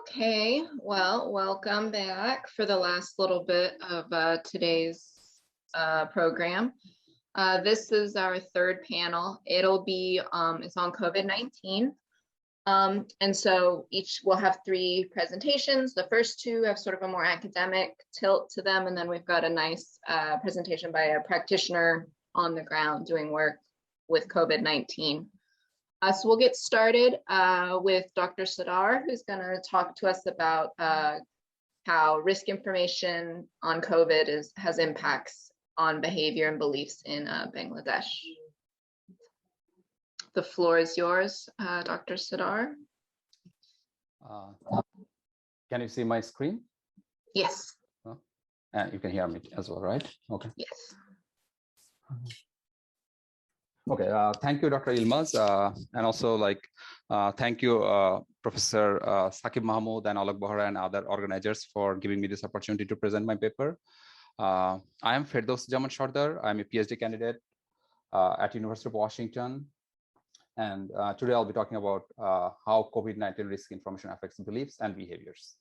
Okay, well, welcome back for the last little bit of today's program. This is our third panel. It'll be, it's on COVID-19. And so we'll have three presentations. The first two have sort of a more academic tilt to them. And then we've got a nice presentation by a practitioner on the ground doing work with COVID-19. So we'll get started with Dr. Sardar, who's going to talk to us about how risk information on COVID has impacts on behavior and beliefs in Bangladesh. The floor is yours, Dr. Sardar. Can you see my screen? Yes. And you can hear me as well, right? Okay. Yes. Okay, thank you, Dr. Yilmaz, and also thank you, Professor Sakib Mahmud and Alok Bohara and other organizers for giving me this opportunity to present my paper. I am Ferdous Zaman Sardar. I'm a PhD candidate at University of Washington, and today I'll be talking about how COVID-19 risk information affects beliefs and behaviors.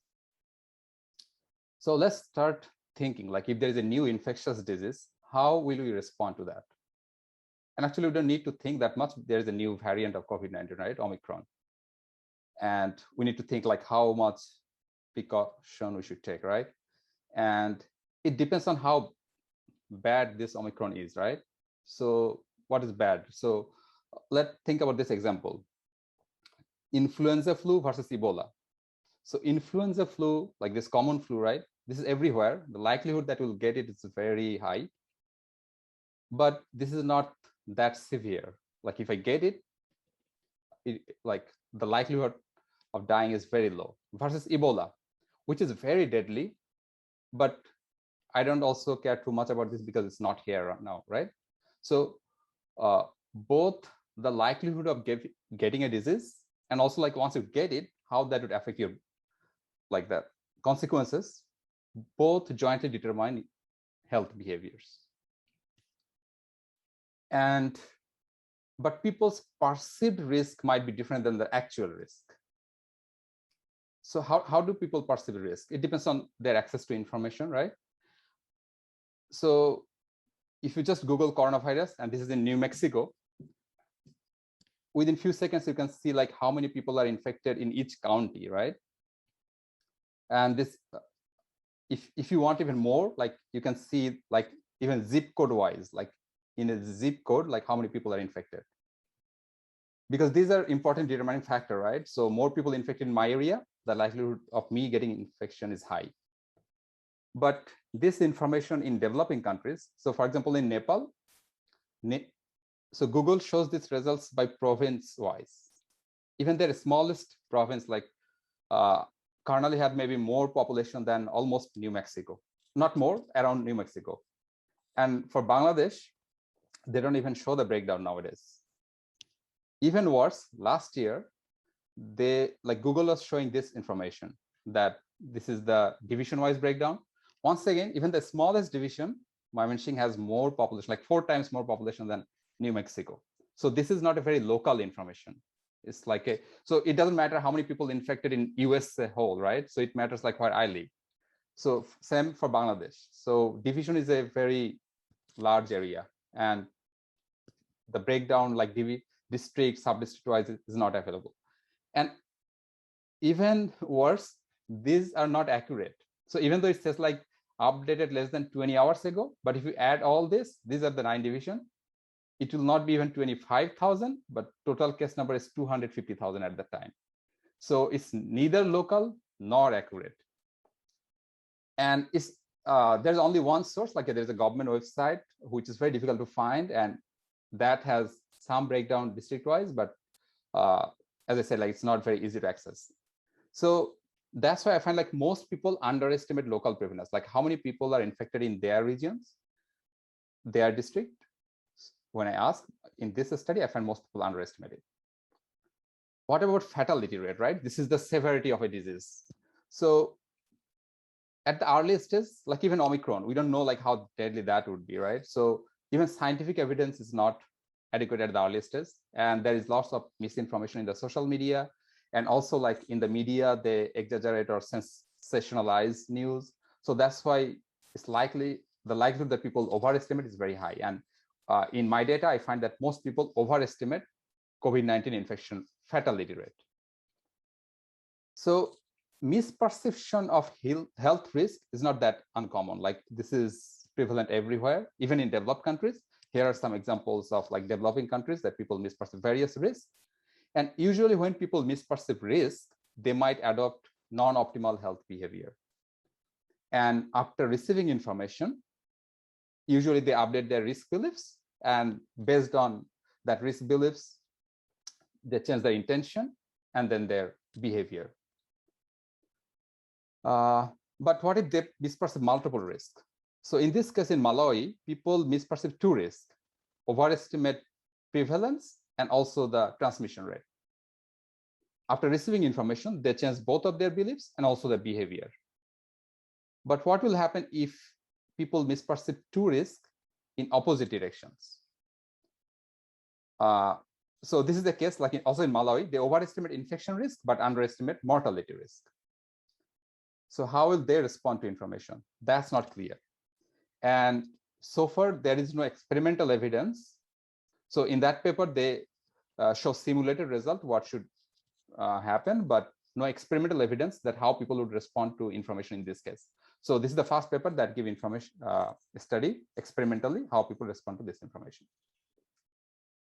So let's start thinking, like, if there is a new infectious disease, how will we respond to that? And actually, we don't need to think that much. There is a new variant of COVID-19, right? Omicron. And we need to think like how much precaution we should take, right? And it depends on how bad this Omicron is, right? So what is bad? So let's think about this example. Influenza flu versus Ebola. So influenza flu, like this common flu, right? This is everywhere. The likelihood that we'll get it is very high. But this is not that severe. Like if I get it, like the likelihood of dying is very low versus Ebola, which is very deadly, but I don't also care too much about this because it's not here right now, right? So both the likelihood of getting a disease and also like once you get it, how that would affect your like that consequences, both jointly determine health behaviors. But people's perceived risk might be different than the actual risk. So how do people perceive risk? It depends on their access to information, right? So if you just Google coronavirus, and this is in New Mexico, within few seconds, you can see like how many people are infected in each county, right? And this, if you want even more, like you can see like even zip code wise, like in a zip code, like how many people are infected. Because these are important determining factor, right? So more people infected in my area, the likelihood of me getting infection is high. But this information in developing countries, so for example, in Nepal, so Google shows these results by province wise. Even their smallest province, like Karnali, have maybe more population than almost New Mexico, not more, around New Mexico. And for Bangladesh, they don't even show the breakdown nowadays. Even worse, last year, Google was showing this information that this is the division-wise breakdown. Once again, even the smallest division, Mymensingh has more population, like 4 times more population than New Mexico. So this is not a very local information. It's like so it doesn't matter how many people infected in US as a whole, right? So it matters like where I live. So same for Bangladesh. So division is a very large area, and the breakdown like district, sub-district wise is not available. And even worse, these are not accurate. So even though it says like updated less than 20 hours ago, but if you add all this, these are the 9 division, it will not be even 25,000, but total case number is 250,000 at that time. So it's neither local nor accurate. And it's there's only one source, like there's a government website, which is very difficult to find, and that has some breakdown district-wise, but as I said, like it's not very easy to access. So that's why I find like most people underestimate local prevalence, like how many people are infected in their regions, their district. When I ask in this study, I find most people underestimate it. What about fatality rate, right? This is the severity of a disease. So at the earliest stage, like even Omicron, we don't know like how deadly that would be, right? So even scientific evidence is not adequate at the earliest stage, and there is lots of misinformation in the social media, And also like in the media, they exaggerate or sensationalize news. So that's why it's likely, the likelihood that people overestimate is very high. And in my data, I find that most people overestimate COVID-19 infection fatality rate. So misperception of health risk is not that uncommon. Like this is prevalent everywhere, even in developed countries. Here are some examples of like developing countries that people misperceive various risks. And usually when people misperceive risk, they might adopt non-optimal health behavior. And after receiving information, usually they update their risk beliefs, and based on that risk beliefs, they change their intention and then their behavior. But what if they misperceive multiple risks? So in this case, in Malawi, people misperceive two risks: overestimate prevalence and also the transmission rate. After receiving information, they change both of their beliefs and also their behavior. But what will happen if people misperceive two risks in opposite directions? So this is the case, like also in Malawi, they overestimate infection risk but underestimate mortality risk. So how will they respond to information? That's not clear. And so far, there is no experimental evidence. So in that paper, they show simulated result, what should happen, but no experimental evidence that how people would respond to information in this case. So this is the first paper that give information study experimentally how people respond to this information.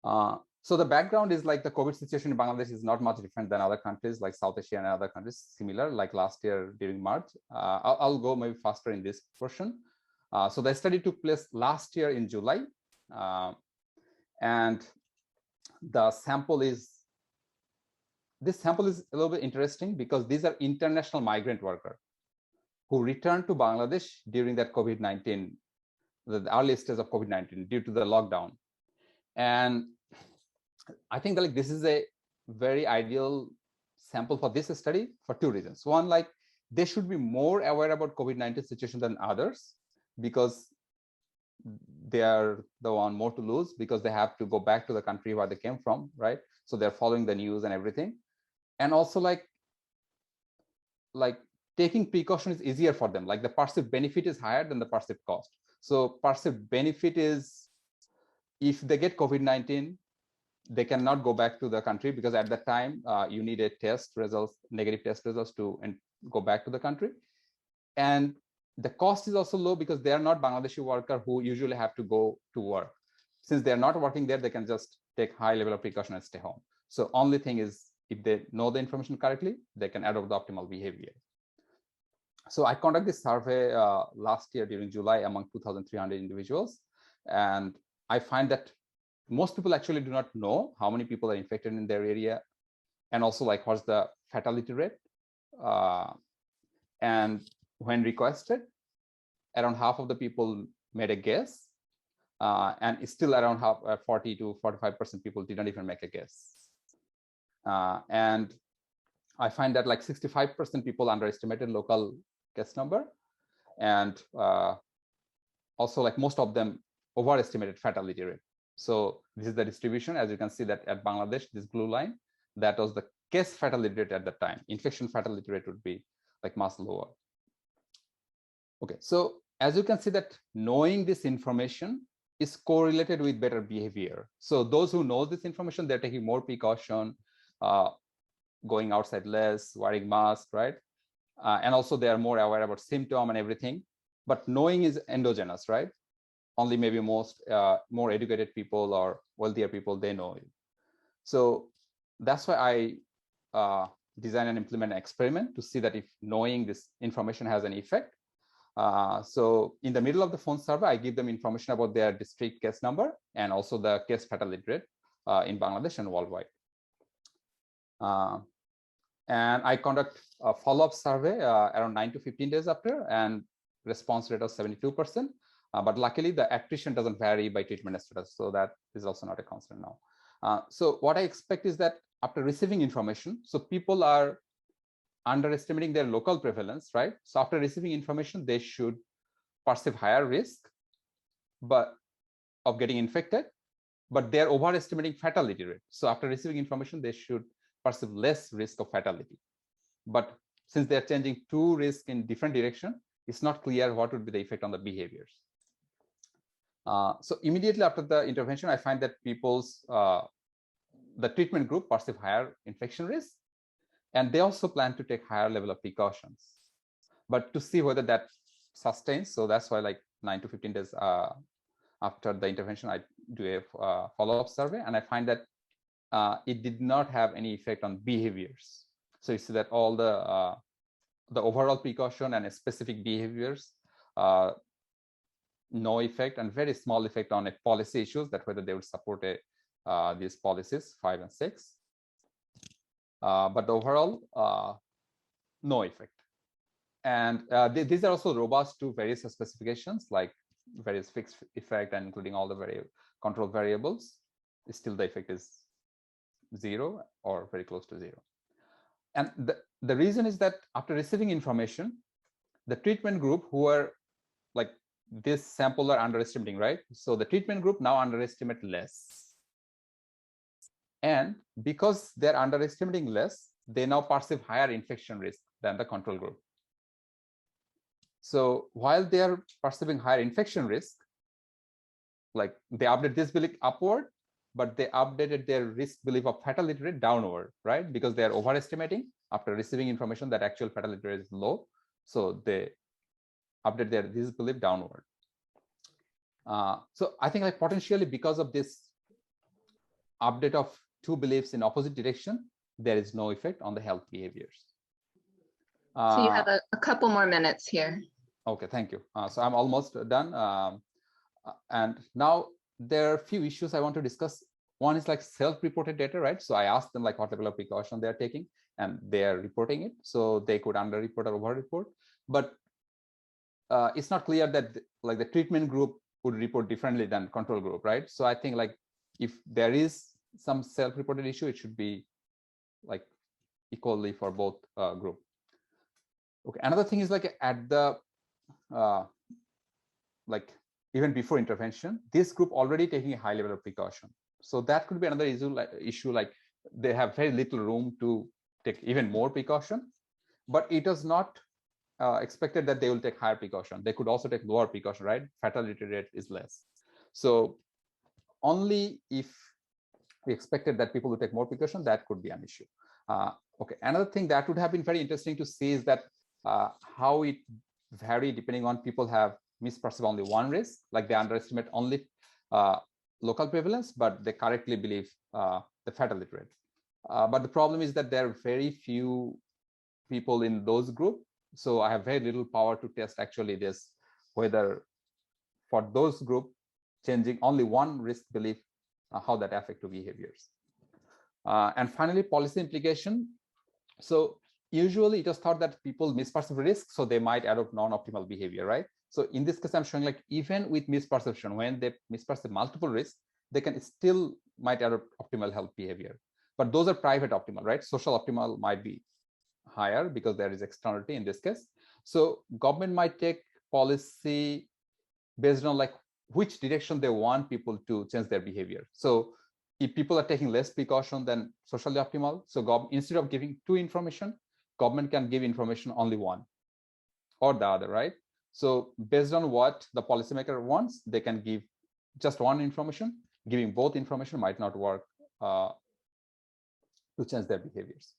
So the background is like the COVID situation in Bangladesh is not much different than other countries like South Asia and other countries, similar like last year during March. I'll go maybe faster in this portion. So the study took place last year in July. And the sample is, this sample is a little bit interesting because these are international migrant workers who returned to Bangladesh during that COVID-19, the early stage of COVID-19 due to the lockdown. And I think that like this is a very ideal sample for this study for two reasons. One, like they should be more aware about COVID-19 situation than others because they are the one more to lose because they have to go back to the country where they came from, right? So they're following the news and everything. And also like taking precaution is easier for them. Like the perceived benefit is higher than the perceived cost. So perceived benefit is if they get COVID-19, they cannot go back to the country because at that time you need a test results, negative test results to go back to the country. And the cost is also low because they are not Bangladeshi workers who usually have to go to work. Since they're not working there, they can just take high level of precaution and stay home. So only thing is if they know the information correctly, they can adopt the optimal behavior. So I conducted this survey last year during July among 2,300 individuals. And I find that most people actually do not know how many people are infected in their area and also like what's the fatality rate. And when requested, around half of the people made a guess, and still around 40 to 45% people did not even make a guess. And I find that like 65% people underestimated local case number, and also like most of them overestimated fatality rate. So this is the distribution. As you can see that at Bangladesh, this blue line, that was the case fatality rate at the time. Infection fatality rate would be like much lower. Okay, so as you can see that knowing this information is correlated with better behavior. So those who know this information, they're taking more precaution, going outside less, wearing masks, right? And also they are more aware about symptom and everything. But knowing is endogenous, right? Only maybe most more educated people or wealthier people, they know it. So that's why I design and implement an experiment to see that if knowing this information has an effect. So in the middle of the phone survey, I give them information about their district case number and also the case fatality rate in Bangladesh and worldwide. And I conduct a follow-up survey around 9 to 15 days after, and response rate of 72%. But luckily, the attrition doesn't vary by treatment status, so that is also not a concern now. So what I expect is that after receiving information, so people are underestimating their local prevalence, right? So after receiving information, they should perceive higher risk but of getting infected, but they're overestimating fatality rate. So after receiving information, they should perceive less risk of fatality. But since they're changing two risks in different direction, it's not clear what would be the effect on the behaviors. So immediately after the intervention, I find that the treatment group perceive higher infection risk, and they also plan to take higher level of precautions. But to see whether that sustains, so that's why like 9 to 15 days after the intervention, I do a follow-up survey, and I find that it did not have any effect on behaviors. So you see that all the overall precaution and specific behaviors, no effect, and very small effect on a policy issues, that whether they would support these policies 5 and 6. But overall, no effect. And these are also robust to various specifications, like various fixed effect and including all the control variables. Still the effect is 0 or very close to 0. And the reason is that after receiving information, the treatment group who are like this sample are underestimating, right? So the treatment group now underestimate less. And because they're underestimating less, they now perceive higher infection risk than the control group. So while they are perceiving higher infection risk, like they update this belief upward, but they updated their risk belief of fatality rate downward, right? Because they are overestimating after receiving information that actual fatality rate is low. So they update their risk belief downward. So I think like potentially because of this update of two beliefs in opposite direction, there is no effect on the health behaviors. So you have a couple more minutes here. Okay, thank you. So I'm almost done. And now there are a few issues I want to discuss. One is like self-reported data, right? So I asked them like what level of precaution they're taking, and they are reporting it. So they could under-report or over-report. But it's not clear that like the treatment group would report differently than control group, right? So I think like if there is some self-reported issue, it should be like equally for both group. Okay, another thing is like at the like even before intervention, this group already taking a high level of precaution. So that could be another issue, like they have very little room to take even more precaution, but it is not expected that they will take higher precaution. They could also take lower precaution, right? Fatality rate is less. So only if we expected that people will take more precaution, that could be an issue. Okay, another thing that would have been very interesting to see is that how it varies depending on people have misperceive only one risk, like they underestimate only local prevalence, but they correctly believe the fatality rate. But the problem is that there are very few people in those groups. So I have very little power to test actually this, whether for those group changing only one risk belief, how that affect to behaviors. And finally, policy implication. So usually it was thought that people misperceive risk, so they might adopt non-optimal behavior, right? So in this case, I'm showing like even with misperception, when they misperceive multiple risks, they can still might adopt optimal health behavior. But those are private optimal, right? Social optimal might be higher because there is externality in this case. So government might take policy based on like which direction they want people to change their behavior. So if people are taking less precaution than socially optimal, so instead of giving two information, government can give information only one or the other, right? So based on what the policymaker wants, they can give just one information. Giving both information might not work to change their behaviors.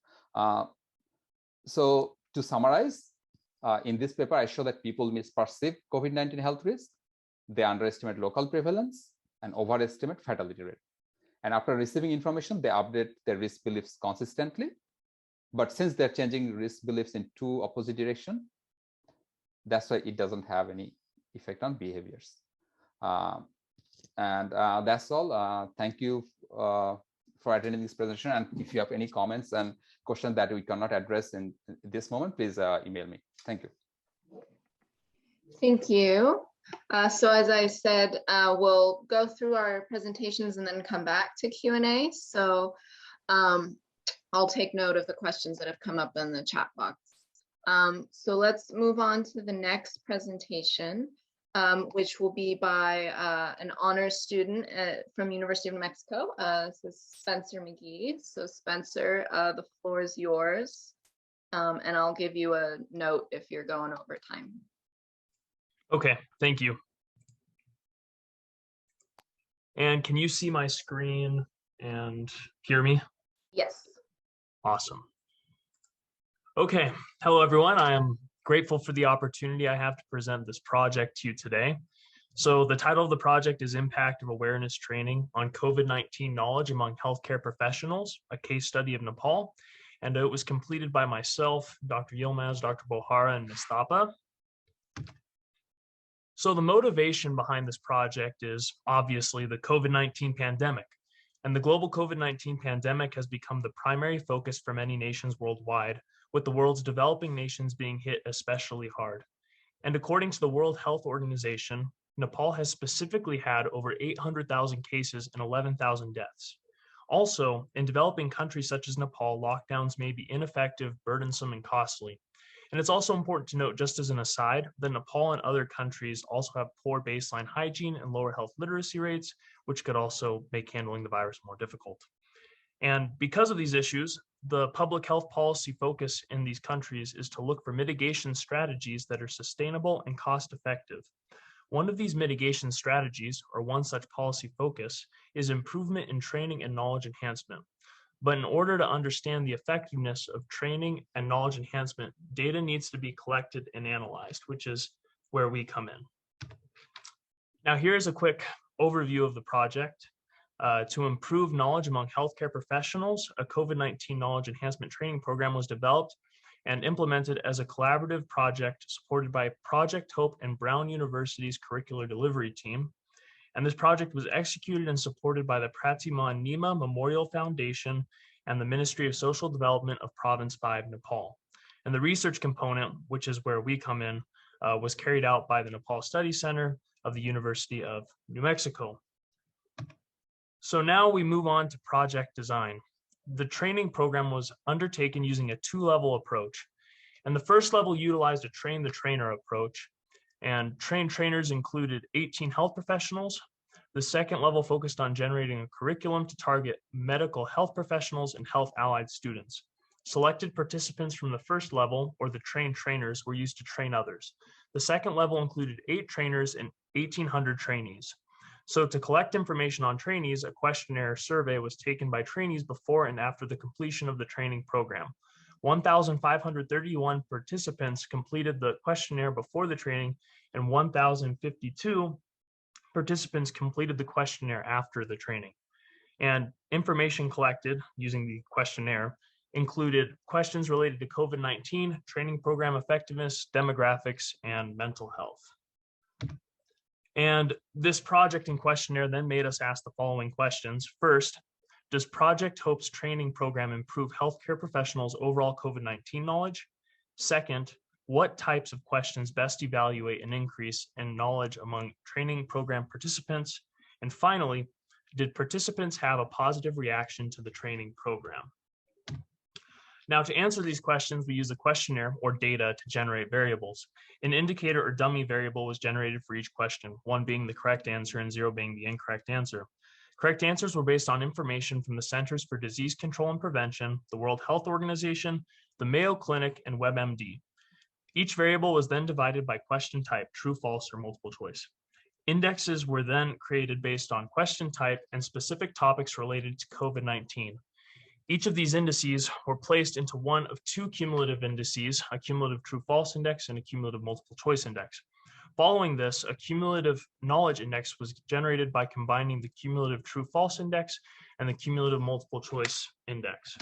So to summarize, in this paper, I show that people misperceive COVID-19 health risk. They underestimate local prevalence and overestimate fatality rate. And after receiving information, they update their risk beliefs consistently. But since they're changing risk beliefs in two opposite directions, that's why it doesn't have any effect on behaviors. And that's all. Thank you for attending this presentation. And if you have any comments and questions that we cannot address in this moment, please email me. Thank you. Thank you. So as I said, we'll go through our presentations and then come back to Q&A. So I'll take note of the questions that have come up in the chat box. So let's move on to the next presentation. which will be by an honors student from University of New Mexico. This is Spencer McGee. So Spencer, the floor is yours. And I'll give you a note if you're going over time. Okay, thank you. And can you see my screen and hear me? Yes. Awesome. Okay, hello everyone. I am grateful for the opportunity I have to present this project to you today. So the title of the project is Impact of Awareness Training on COVID-19 Knowledge Among Healthcare Professionals, a case study of Nepal. And it was completed by myself, Dr. Yilmaz, Dr. Bohara, and Ms. Thapa. So the motivation behind this project is obviously the COVID-19 pandemic. And the global COVID-19 pandemic has become the primary focus for many nations worldwide, with the world's developing nations being hit especially hard. And according to the World Health Organization, Nepal has specifically had over 800,000 cases and 11,000 deaths. Also, in developing countries such as Nepal, lockdowns may be ineffective, burdensome, and costly. And it's also important to note, just as an aside, that Nepal and other countries also have poor baseline hygiene and lower health literacy rates, which could also make handling the virus more difficult. And because of these issues, the public health policy focus in these countries is to look for mitigation strategies that are sustainable and cost-effective. One of these mitigation strategies, or one such policy focus, is improvement in training and knowledge enhancement. But in order to understand the effectiveness of training and knowledge enhancement, data needs to be collected and analyzed, which is where we come in. Now, here's a quick overview of the project. To improve knowledge among healthcare professionals, a COVID-19 knowledge enhancement training program was developed and implemented as a collaborative project supported by Project Hope and Brown University's curricular delivery team. And this project was executed and supported by the Pratima Nima Memorial Foundation and the Ministry of Social Development of Province 5, Nepal. And the research component, which is where we come in, was carried out by the Nepal Study Center of the University of New Mexico. So now we move on to project design. The training program was undertaken using a two-level approach. And the first level utilized a train the trainer approach, and trained trainers included 18 health professionals. The second level focused on generating a curriculum to target medical health professionals and health allied students. Selected participants from the first level, or the trained trainers, were used to train others. The second level included 8 trainers and 1,800 trainees. So to collect information on trainees, a questionnaire survey was taken by trainees before and after the completion of the training program. 1,531 participants completed the questionnaire before the training, and 1,052 participants completed the questionnaire after the training. And information collected using the questionnaire included questions related to COVID-19, training program effectiveness, demographics, and mental health. And this project and questionnaire then made us ask the following questions. First, does Project Hope's training program improve healthcare professionals' overall COVID-19 knowledge? Second, what types of questions best evaluate an increase in knowledge among training program participants? And finally, did participants have a positive reaction to the training program? Now, to answer these questions, we use a questionnaire or data to generate variables. An indicator or dummy variable was generated for each question, 1 being the correct answer and 0 being the incorrect answer. Correct answers were based on information from the Centers for Disease Control and Prevention, the World Health Organization, the Mayo Clinic, and WebMD. Each variable was then divided by question type, true, false, or multiple choice. Indexes were then created based on question type and specific topics related to COVID-19. Each of these indices were placed into one of 2 cumulative indices, a cumulative true-false index and a cumulative multiple choice index. Following this, a cumulative knowledge index was generated by combining the cumulative true-false index and the cumulative multiple choice index.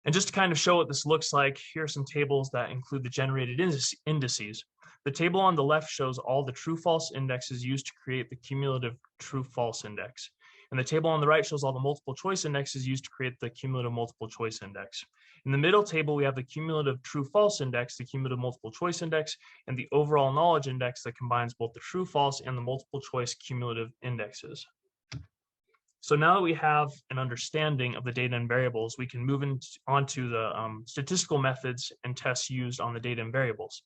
And just to kind of show what this looks like, here are some tables that include the generated indices. The table on the left shows all the true-false indexes used to create the cumulative true-false index. And the table on the right shows all the multiple choice indexes used to create the cumulative multiple choice index. In the middle table, we have the cumulative true-false index, the cumulative multiple choice index, and the overall knowledge index that combines both the true-false and the multiple choice cumulative indexes. So now that we have an understanding of the data and variables, we can move on to the statistical methods and tests used on the data and variables.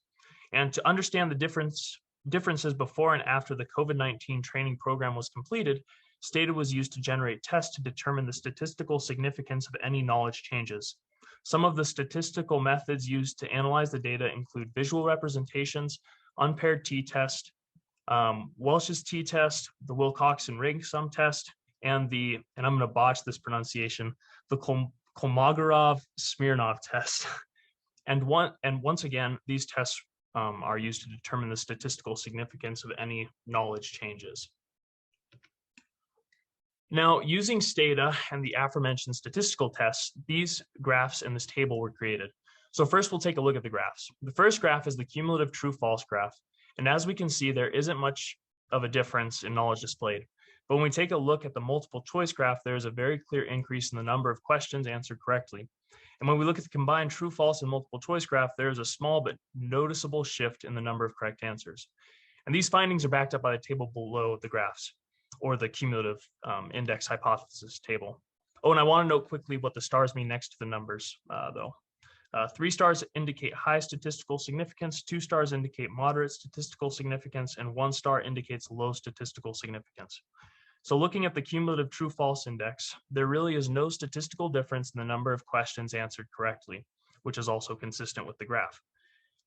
And to understand the difference differences before and after the COVID-19 training program was completed, data was used to generate tests to determine the statistical significance of any knowledge changes. Some of the statistical methods used to analyze the data include visual representations, unpaired t-test, Welch's t-test, the Wilcoxon-Rigg sum test, and I'm going to botch this pronunciation, the Kolmogorov-Smirnov test. And once again, these tests are used to determine the statistical significance of any knowledge changes. Now, using Stata and the aforementioned statistical tests, these graphs in this table were created. So first, we'll take a look at the graphs. The first graph is the cumulative true-false graph. And as we can see, there isn't much of a difference in knowledge displayed. But when we take a look at the multiple choice graph, there is a very clear increase in the number of questions answered correctly. And when we look at the combined true, false, and multiple choice graph, there is a small but noticeable shift in the number of correct answers. And these findings are backed up by the table below the graphs, or the cumulative index hypothesis table. Oh, and I want to note quickly what the stars mean next to the numbers, though. 3 stars indicate high statistical significance, 2 stars indicate moderate statistical significance, and 1 star indicates low statistical significance. So looking at the cumulative true-false index, there really is no statistical difference in the number of questions answered correctly, which is also consistent with the graph.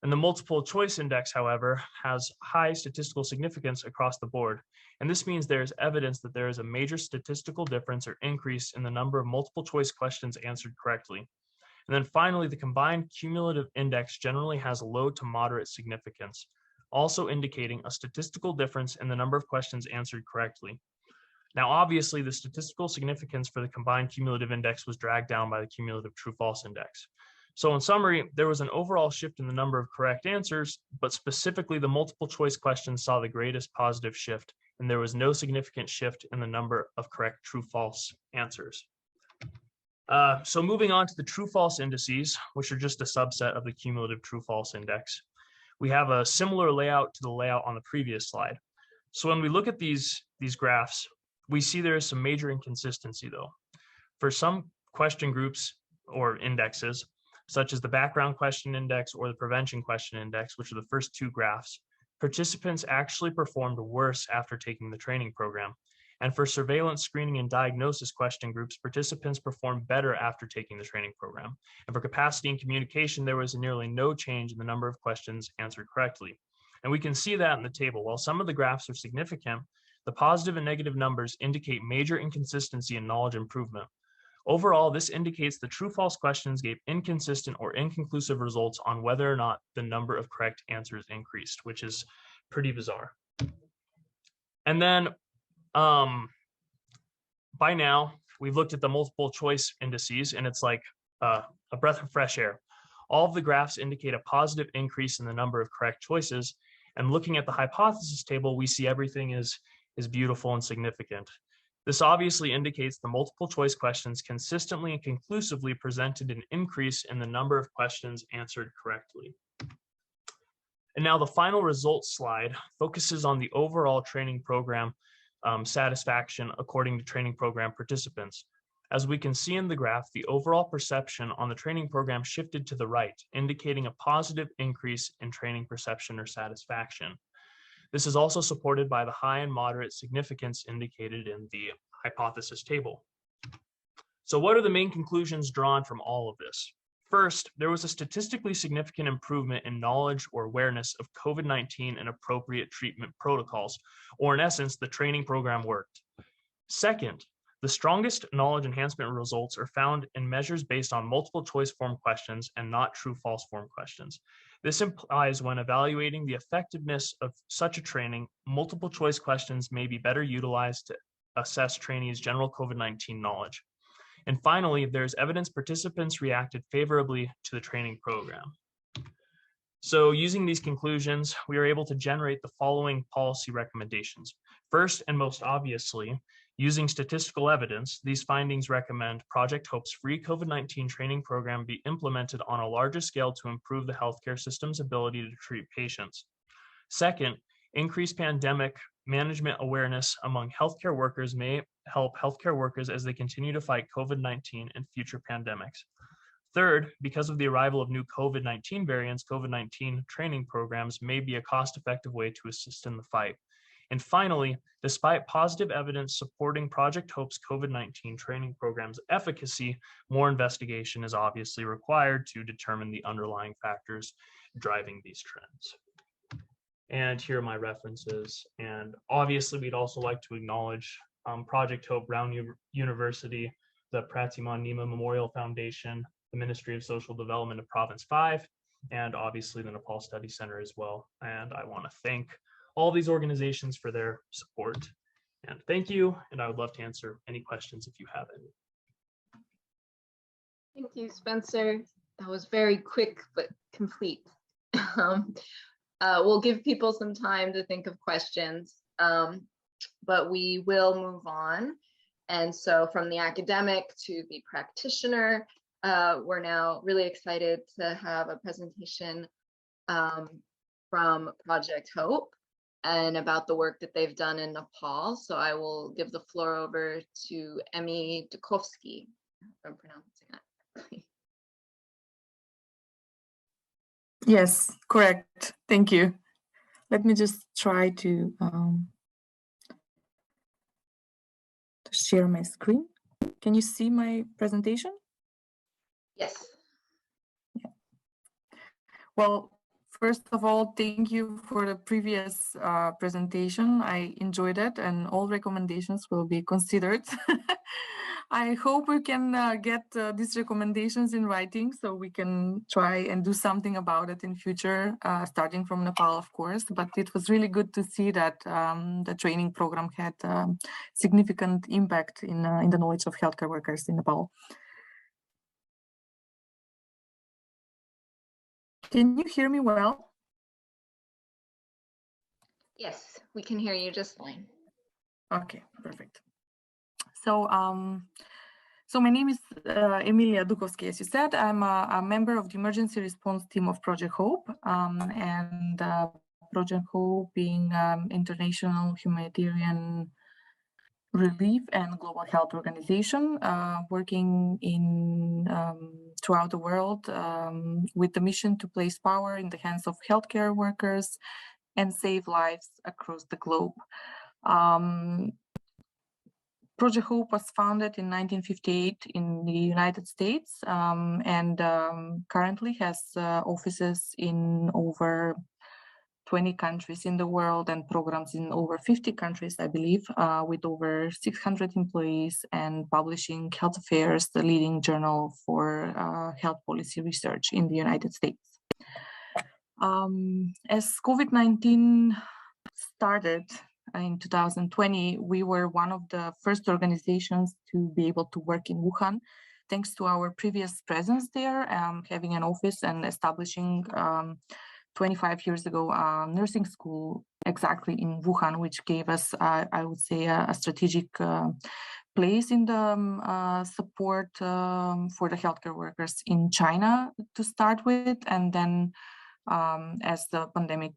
And the multiple choice index, however, has high statistical significance across the board. And this means there is evidence that there is a major statistical difference or increase in the number of multiple choice questions answered correctly. And then finally, the combined cumulative index generally has low to moderate significance, also indicating a statistical difference in the number of questions answered correctly. Now, obviously, the statistical significance for the combined cumulative index was dragged down by the cumulative true-false index. So in summary, there was an overall shift in the number of correct answers, but specifically the multiple choice questions saw the greatest positive shift, and there was no significant shift in the number of correct true-false answers. So moving on to the true-false indices, which are just a subset of the cumulative true-false index, we have a similar layout to the layout on the previous slide. So when we look at these graphs, we see there is some major inconsistency though. For some question groups or indexes, such as the background question index or the prevention question index, which are the first 2 graphs, participants actually performed worse after taking the training program. And for surveillance, screening, and diagnosis question groups, participants performed better after taking the training program. And for capacity and communication, there was nearly no change in the number of questions answered correctly. And we can see that in the table. While some of the graphs are significant, the positive and negative numbers indicate major inconsistency in knowledge improvement. Overall, this indicates the true-false questions gave inconsistent or inconclusive results on whether or not the number of correct answers increased, which is pretty bizarre. And then by now, we've looked at the multiple choice indices, and it's like a breath of fresh air. All of the graphs indicate a positive increase in the number of correct choices. And looking at the hypothesis table, we see everything is beautiful and significant. This obviously indicates the multiple choice questions consistently and conclusively presented an increase in the number of questions answered correctly. And now the final results slide focuses on the overall training program satisfaction according to training program participants. As we can see in the graph, the overall perception on the training program shifted to the right, indicating a positive increase in training perception or satisfaction. This is also supported by the high and moderate significance indicated in the hypothesis table. So what are the main conclusions drawn from all of this? First, there was a statistically significant improvement in knowledge or awareness of COVID-19 and appropriate treatment protocols, or in essence, the training program worked. Second, the strongest knowledge enhancement results are found in measures based on multiple choice form questions and not true-false form questions. This implies when evaluating the effectiveness of such a training, multiple choice questions may be better utilized to assess trainees' general COVID-19 knowledge. And finally, there's evidence participants reacted favorably to the training program. So using these conclusions, we are able to generate the following policy recommendations. First, and most obviously, using statistical evidence, these findings recommend Project Hope's free COVID-19 training program be implemented on a larger scale to improve the healthcare system's ability to treat patients. Second, increased pandemic management awareness among healthcare workers may help healthcare workers as they continue to fight COVID-19 and future pandemics. Third, because of the arrival of new COVID-19 variants, COVID-19 training programs may be a cost-effective way to assist in the fight. And finally, despite positive evidence supporting Project HOPE's COVID-19 training program's efficacy, more investigation is obviously required to determine the underlying factors driving these trends. And here are my references. And obviously, we'd also like to acknowledge Project Hope, Brown University, the Pratima Nima Memorial Foundation, the Ministry of Social Development of Province 5, and obviously the Nepal Study Center as well. And I want to thank all these organizations for their support. And thank you, and I would love to answer any questions if you have any. Thank you, Spencer. That was very quick but complete. We'll give people some time to think of questions, but we will move on. And so from the academic to the practitioner, we're now really excited to have a presentation from Project Hope and about the work that they've done in Nepal. So I will give the floor over to Emmy Dukovski, if I'm pronouncing that correctly. Yes, correct. Thank you. Let me just try to share my screen. Can you see my presentation? Yes. Yeah. Well, first of all, thank you for the previous presentation. I enjoyed it, and all recommendations will be considered. I hope we can get these recommendations in writing so we can try and do something about it in future, starting from Nepal, of course. But it was really good to see that the training program had significant impact in the knowledge of healthcare workers in Nepal. Can you hear me well? Yes, we can hear you just fine. Okay, perfect. So, so my name is Emilia Dukovski, as you said. I'm a member of the emergency response team of Project Hope, and Project Hope being international humanitarian relief and global health organization working in throughout the world with the mission to place power in the hands of healthcare workers and save lives across the globe. Project Hope was founded in 1958 in the United States and currently has offices in over 20 countries in the world and programs in over 50 countries, I believe, with over 600 employees and publishing Health Affairs, the leading journal for health policy research in the United States. As COVID-19 started in 2020, we were one of the first organizations to be able to work in Wuhan, thanks to our previous presence there, having an office and establishing 25 years ago a nursing school exactly in Wuhan, which gave us, I would say, a strategic place in the support for the healthcare workers in China to start with, and then as the pandemic,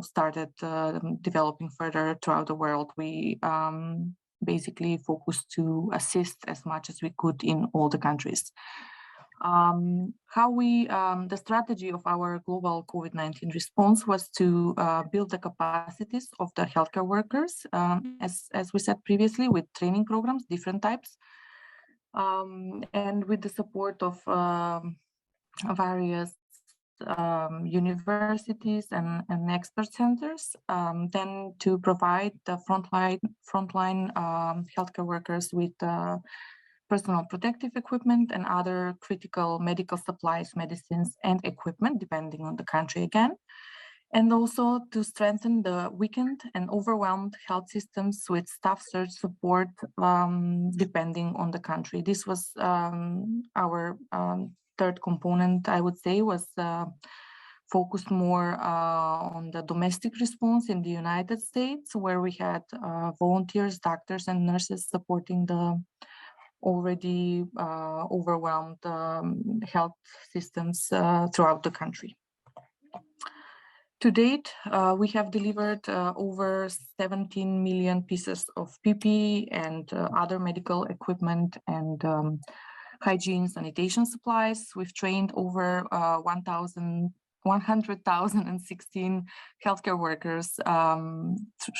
started developing further throughout the world, we basically focused to assist as much as we could in all the countries. The strategy of our global COVID-19 response was to build the capacities of the healthcare workers, as we said previously, with training programs, different types, and with the support of various universities and expert centers, then to provide the frontline healthcare workers with personal protective equipment and other critical medical supplies, medicines, and equipment, depending on the country again, and also to strengthen the weakened and overwhelmed health systems with staff search support, depending on the country. This was our third component, I would say, was focused more on the domestic response in the United States, where we had volunteers, doctors, and nurses supporting the already overwhelmed health systems throughout the country. To date, we have delivered over 17 million pieces of PPE and other medical equipment and hygiene, sanitation supplies. We've trained over 100,016 healthcare workers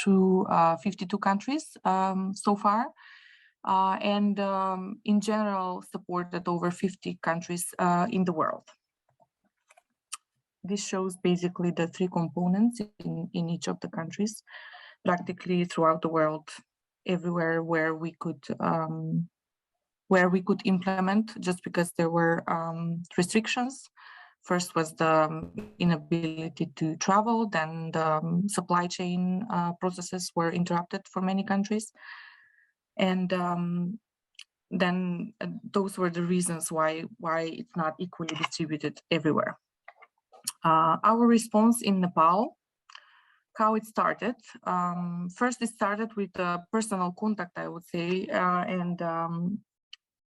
through 52 countries so far. And in general, supported over 50 countries in the world. This shows basically the three components in each of the countries, practically throughout the world, everywhere where we could implement, just because there were restrictions. First was the inability to travel, then the supply chain processes were interrupted for many countries. And then those were the reasons why it's not equally distributed everywhere. Our response in Nepal, how it started. First, it started with a personal contact, I would say, and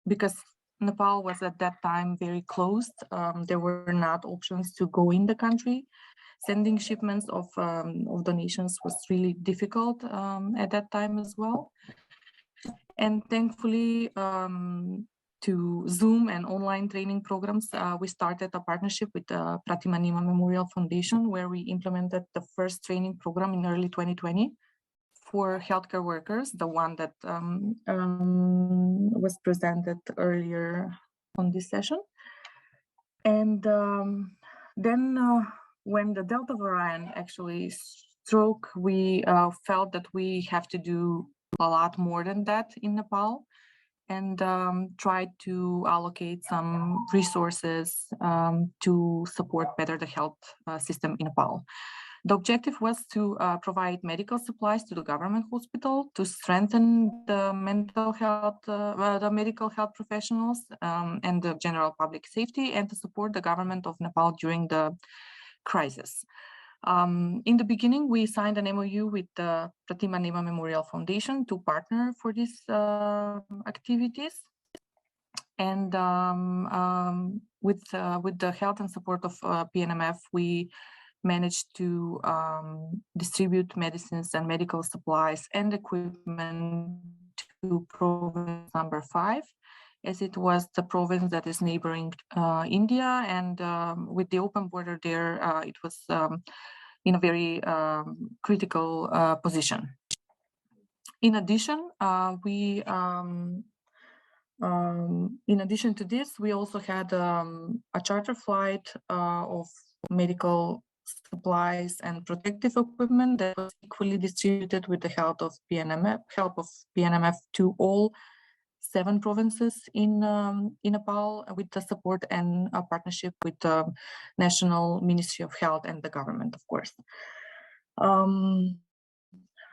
because Nepal was at that time very closed, there were not options to go in the country. Sending shipments of donations was really difficult at that time as well. And thankfully, to Zoom and online training programs, we started a partnership with the Pratima Nima Memorial Foundation, where we implemented the first training program in early 2020 for healthcare workers, the one that was presented earlier on this session. And then when the Delta variant actually struck, we felt that we have to do a lot more than that in Nepal, and tried to allocate some resources to support better the health system in Nepal. The objective was to provide medical supplies to the government hospital, to strengthen the mental health, the medical health professionals and the general public safety, and to support the government of Nepal during the crisis. In the beginning, we signed an MOU with the Pratima Nima Memorial Foundation to partner for these activities. And with the help and support of PNMF, we managed to distribute medicines and medical supplies and equipment to province number 5, as it was the province that is neighboring India, and with the open border there, it was in a very critical position. In addition, in addition to this, we also had a charter flight of medical supplies and protective equipment that was equally distributed with the help of PNMF to all 7 provinces in Nepal, with the support and a partnership with the National Ministry of Health and the government, of course.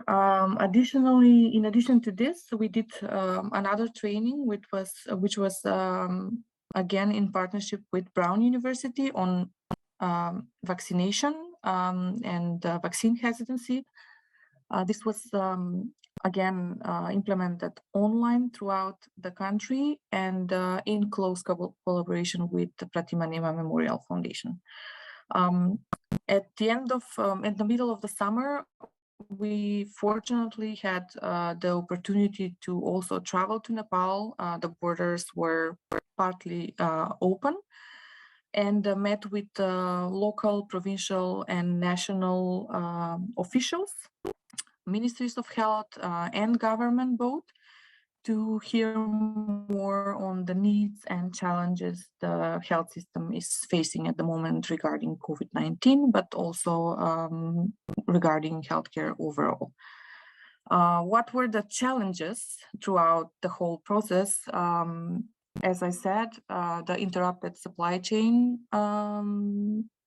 Additionally, in addition to this, we did another training, which was again in partnership with Brown University on vaccination and vaccine hesitancy. This was again implemented online throughout the country and in close collaboration with the Pratima Nima Memorial Foundation. At the middle of the summer, we fortunately had the opportunity to also travel to Nepal. The borders were partly open, and met with local, provincial, and national officials, ministries of health and government both, to hear more on the needs and challenges the health system is facing at the moment regarding COVID-19, but also regarding healthcare overall. What were the challenges throughout the whole process? As I said, the interrupted supply chain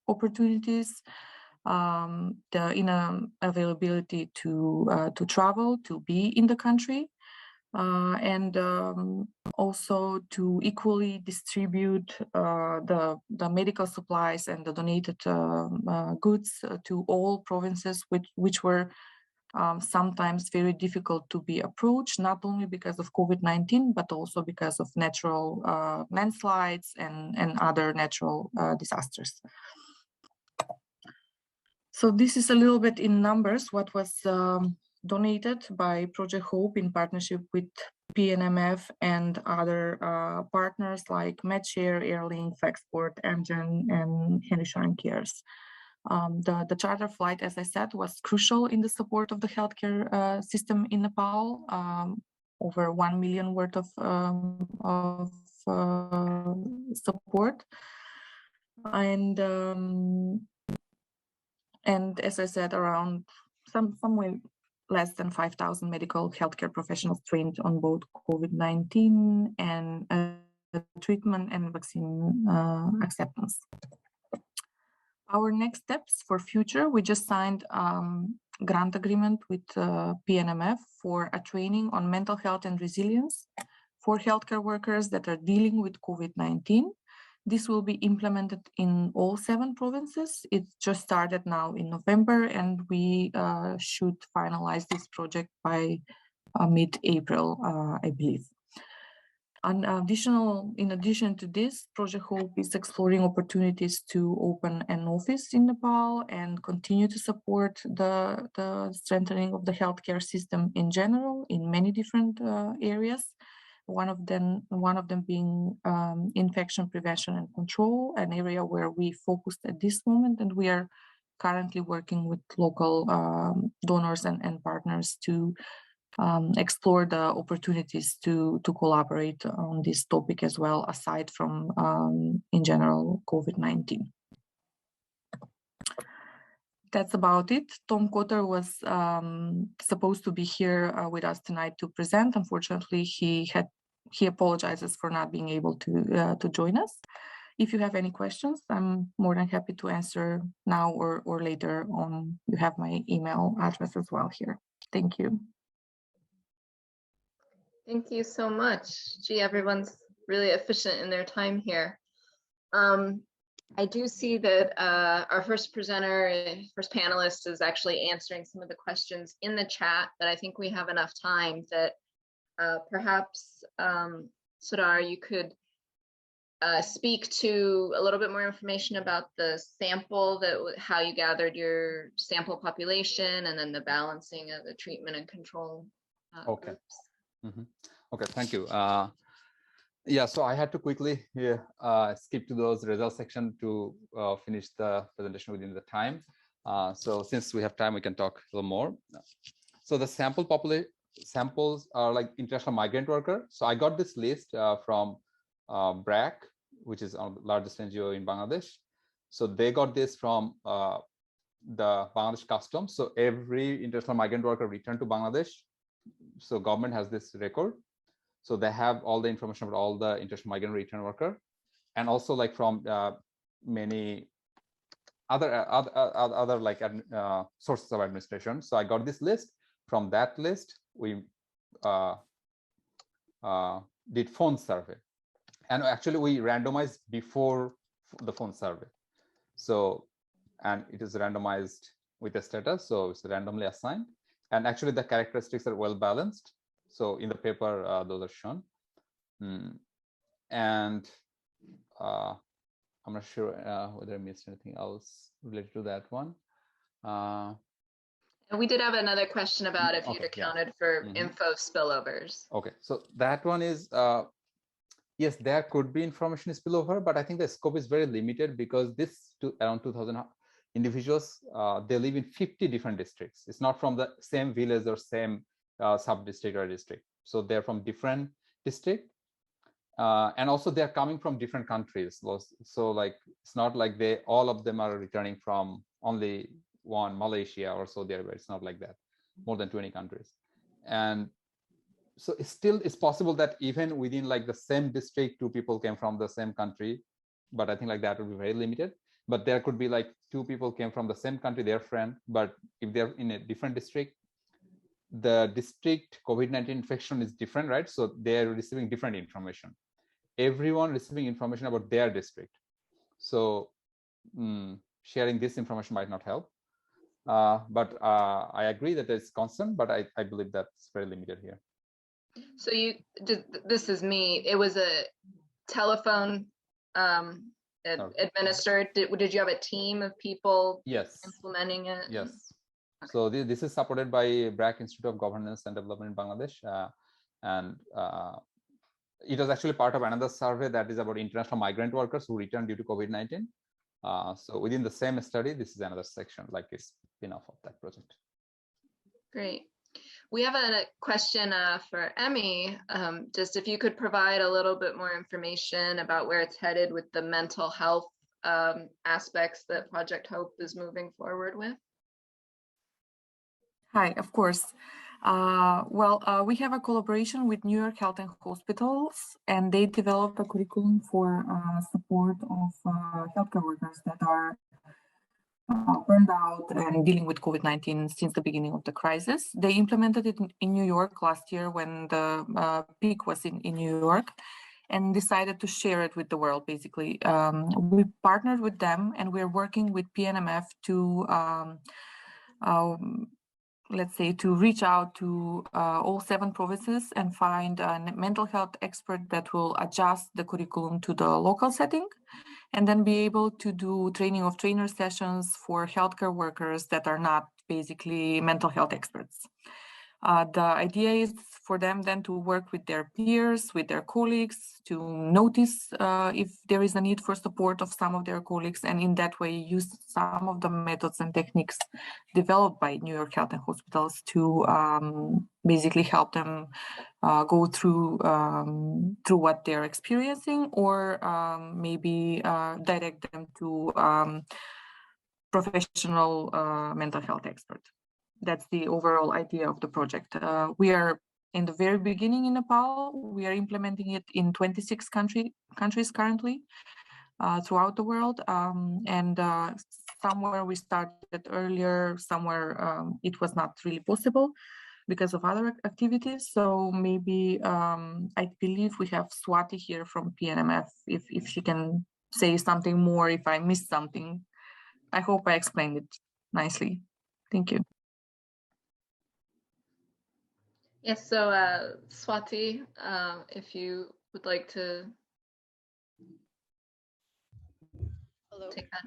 opportunities, the inavailability to travel, to be in the country, and also to equally distribute the medical supplies and the donated goods to all provinces, which were sometimes very difficult to be approached, not only because of COVID-19, but also because of natural landslides and other natural disasters. So this is a little bit in numbers what was donated by Project Hope in partnership with PNMF and other partners like MedShare, Airlink, Faxport, Amgen, and Himalayan Cares. The charter flight, as I said, was crucial in the support of the healthcare system in Nepal. Over 1 million worth of support, and as I said, around somewhere less than 5,000 medical healthcare professionals trained on both COVID-19 and treatment and vaccine acceptance. Our next steps for future, we just signed grant agreement with PNMF for a training on mental health and resilience for healthcare workers that are dealing with COVID-19. This will be implemented in all 7 provinces. It just started now in November, and we should finalize this project by mid-April, I believe. In addition to this, Project Hope is exploring opportunities to open an office in Nepal and continue to support the strengthening of the healthcare system in general in many different areas. One of them being infection prevention and control, an area where we focused at this moment, and we are currently working with local donors and partners to explore the opportunities to collaborate on this topic as well, aside from, in general, COVID-19. That's about it. Tom Cotter was supposed to be here with us tonight to present. Unfortunately, he apologizes for not being able to join us. If you have any questions, I'm more than happy to answer now or later on. You have my email address as well here. Thank you. Thank you so much. Gee, everyone's really efficient in their time here. I do see that our first panelist is actually answering some of the questions in the chat, but I think we have enough time that perhaps, Sardar, you could speak to a little bit more information about the sample, how you gathered your sample population, and then the balancing of the treatment and control groups. Okay, thank you. Yeah, so I had to quickly skip to those results section to finish the presentation within the time. So since we have time, we can talk a little more. So the samples are like international migrant worker. So I got this list from BRAC, which is the largest NGO in Bangladesh. So they got this from the Bangladesh customs. So every international migrant worker returned to Bangladesh. So government has this record. So they have all the information about all the international migrant return worker, and also like from many other like sources of administration. So I got this list. From that list, we did phone survey, and actually we randomized before the phone survey. So, and it is randomized with a status, so it's randomly assigned. And actually the characteristics are well balanced. So in the paper, those are shown. And I'm not sure whether I missed anything else related to that one. And we did have another question about if you'd accounted for info spillovers. Okay, so that one is, yes, there could be information spillover, but I think the scope is very limited because this around 2,000 individuals, they live in 50 different districts. It's not from the same village or same sub-district or district. So they're from different districts. And also they're coming from different countries. So like, it's not like all of them are returning from only one, Malaysia or Saudi Arabia. It's not like that, more than 20 countries. And so it's possible that even within like the same district, 2 people came from the same country, but I think like that would be very limited. But there could be like 2 people came from the same country, their friend, but if they're in a different district, the district COVID-19 infection is different, right? So they're receiving different information. Everyone receiving information about their district. So sharing this information might not help. But I agree that it's constant, but I believe that's very limited here. So this is me. It was a telephone administered. Did you have a team of people implementing it? Yes. Okay. So this is supported by BRAC Institute of Governance and Development in Bangladesh. And it was actually part of another survey that is about international migrant workers who returned due to COVID-19. So within the same study, this is another section, like it's spin-off of that project. Great. We have a question for Emmy. Just if you could provide a little bit more information about where it's headed with the mental health aspects that Project Hope is moving forward with. Hi, of course. We have a collaboration with New York Health and Hospitals, and they developed a curriculum for support of healthcare workers that are burned out and dealing with COVID-19 since the beginning of the crisis. They implemented it in New York last year when the peak was in New York, and decided to share it with the world, basically. We partnered with them, and we're working with PNMF to let's say, to reach out to all 7 provinces and find a mental health expert that will adjust the curriculum to the local setting, and then be able to do training of trainer sessions for healthcare workers that are not basically mental health experts. The idea is for them then to work with their peers, with their colleagues, to notice if there is a need for support of some of their colleagues, and in that way use some of the methods and techniques developed by New York Health and Hospitals to basically help them go through what they're experiencing, or maybe direct them to professional mental health expert. That's the overall idea of the project. We are in the very beginning in Nepal. We are implementing it in 26 countries currently throughout the world. Somewhere we started earlier, somewhere it was not really possible because of other activities. So maybe I believe we have Swati here from PNMF, if she can say something more, if I missed something. I hope I explained it nicely. Thank you. Yes, so Swati, if you would like to Hello. take that.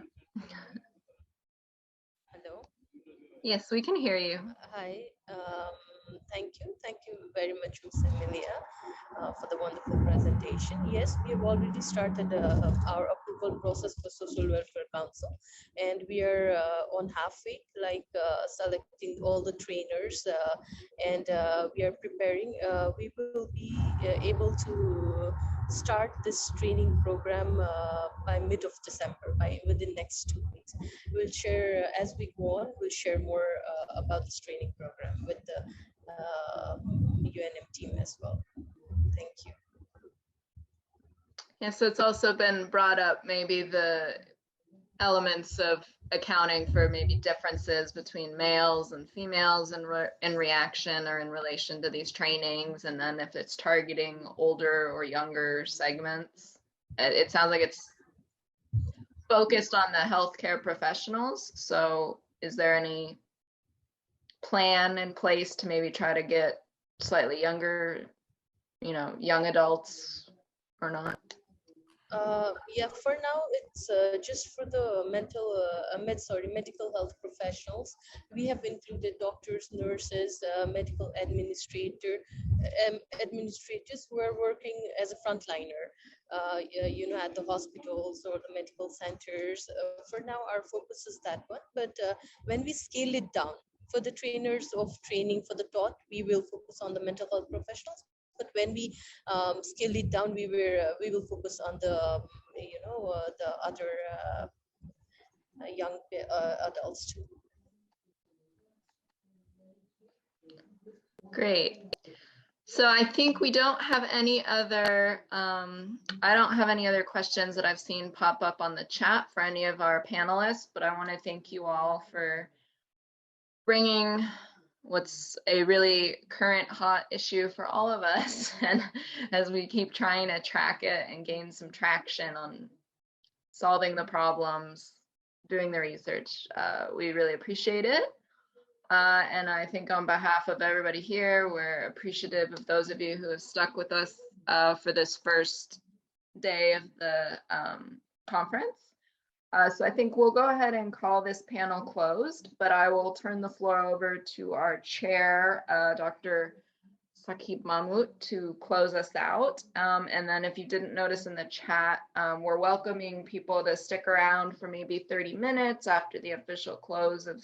Hello. Yes, we can hear you. Hi. Thank you very much, Ms. Emilia, for the wonderful presentation. Yes, we have already started our approval process for Social Welfare Council, and we are on halfway, like selecting all the trainers, and we are preparing. We will be able to start this training program by mid of December, within next 2 weeks. We'll share as we go on. We'll share more about this training program with the UNM team as well. Thank you. Yeah, so it's also been brought up, maybe the elements of accounting for maybe differences between males and females in reaction or in relation to these trainings, and then if it's targeting older or younger segments. It sounds like it's focused on the healthcare professionals. So is there any plan in place to maybe try to get slightly younger, young adults or not? Yeah, for now it's just for the medical health professionals. We have included doctors, nurses, medical administrators who are working as a frontliner, at the hospitals or the medical centers. For now, our focus is that one. But when we scale it down for the trainers of training for the taught, we will focus on the mental health professionals. But when we scale it down, we will focus on the the other young adults too. Great. So I think we don't have any other, I don't have any other questions that I've seen pop up on the chat for any of our panelists, but I want to thank you all for bringing what's a really current hot issue for all of us, and as we keep trying to track it and gain some traction on solving the problems, doing the research, we really appreciate it. And I think on behalf of everybody here, we're appreciative of those of you who have stuck with us for this first day of the conference. So I think we'll go ahead and call this panel closed, but I will turn the floor over to our chair, Dr. Sakib Mahmud to close us out. And then if you didn't notice in the chat, we're welcoming people to stick around for maybe 30 minutes after the official close of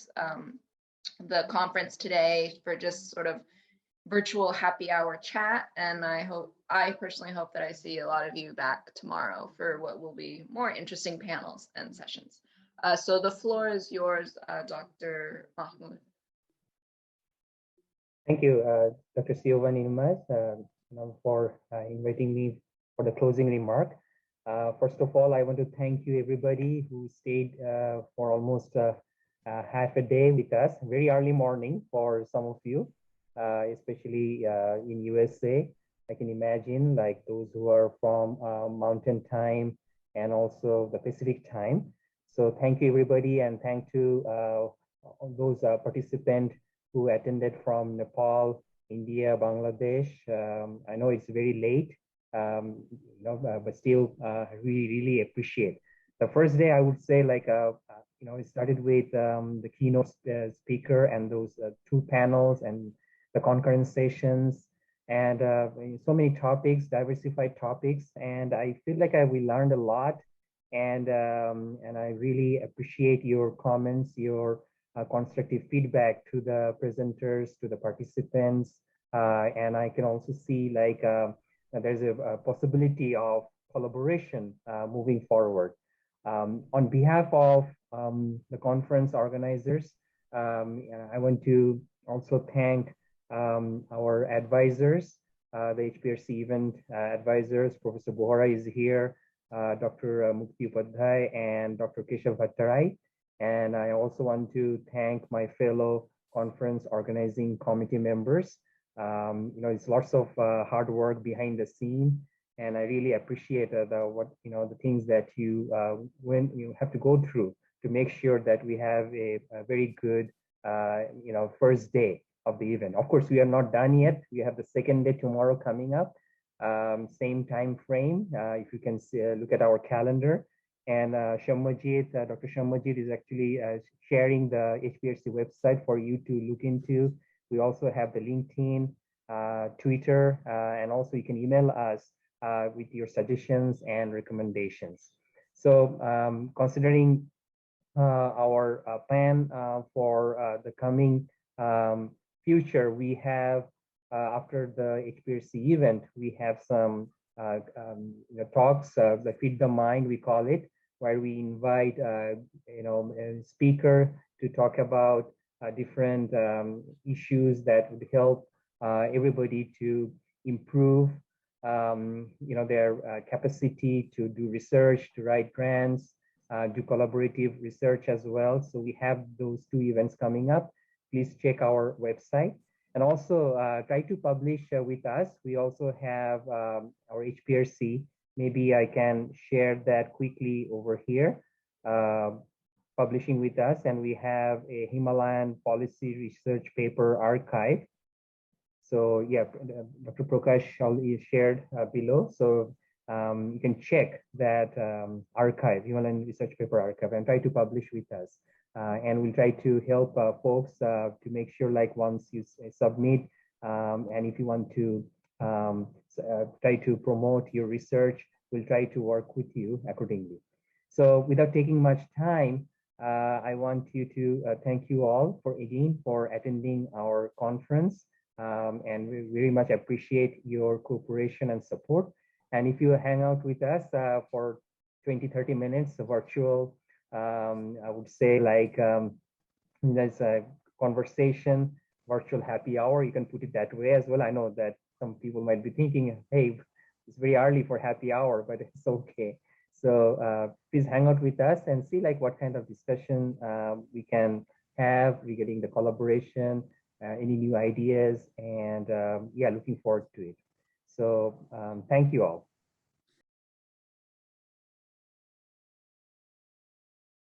the conference today for just sort of virtual happy hour chat. And I personally hope that I see a lot of you back tomorrow for what will be more interesting panels and sessions. So the floor is yours, Dr. Mahmoud. Thank you, Dr. Siobhan Yilmaz, for inviting me for the closing remark. First of all, I want to thank you, everybody who stayed for almost half a day with us. Very early morning for some of you, especially in USA. I can imagine like those who are from Mountain Time and also the Pacific Time. So thank you, everybody, and thank to those participants who attended from Nepal, India, Bangladesh. I know it's very late, but still, we really appreciate. The first day, I would say, like, it started with the keynote speaker and those two panels and the concurrent sessions, and so many topics, diversified topics, and I feel like we learned a lot, and I really appreciate your comments, your constructive feedback to the presenters, to the participants, and I can also see like there's a possibility of collaboration moving forward. On behalf of the conference organizers, I want to also thank our advisors, the HPRC event advisors. Professor Bohara is here, Dr. Mukti Upadhyay and Dr. Keshav Bhattarai. And I also want to thank my fellow conference organizing committee members. It's lots of hard work behind the scene, and I really appreciate the things that you have to go through to make sure that we have a very good first day of the event. Of course, we are not done yet. We have the second day tomorrow coming up, same time frame. If you can see, look at our calendar. And Soumyajit, Dr. Soumyajit is actually sharing the HPRC website for you to look into. We also have the LinkedIn, Twitter, and also you can email us with your suggestions and recommendations. So considering our plan for the coming future, we have, after the HPRC event, we have some talks, the Feed the Mind, we call it, where we invite a speaker to talk about different issues that would help everybody to improve their capacity to do research, to write grants, do collaborative research as well. So we have those two events coming up. Please check our website. And also try to publish with us. We also have our HPRC. Maybe I can share that quickly over here. Publishing with us, and we have a Himalayan policy research paper archive. So yeah, Dr. Prakash shared below. So you can check that archive, Himalayan research paper archive, and try to publish with us. And we'll try to help folks to make sure, like, once you submit, and if you want to try to promote your research, we'll try to work with you accordingly. So without taking much time, I want you to thank you all for attending our conference, and we very much appreciate your cooperation and support. And if you hang out with us for 20-30 minutes virtual, I would say, like, there's a conversation, virtual happy hour. You can put it that way as well. I know that some people might be thinking, hey, it's very early for happy hour, but it's okay. So please hang out with us and see like what kind of discussion we can have regarding the collaboration, any new ideas, and yeah, looking forward to it. So thank you all.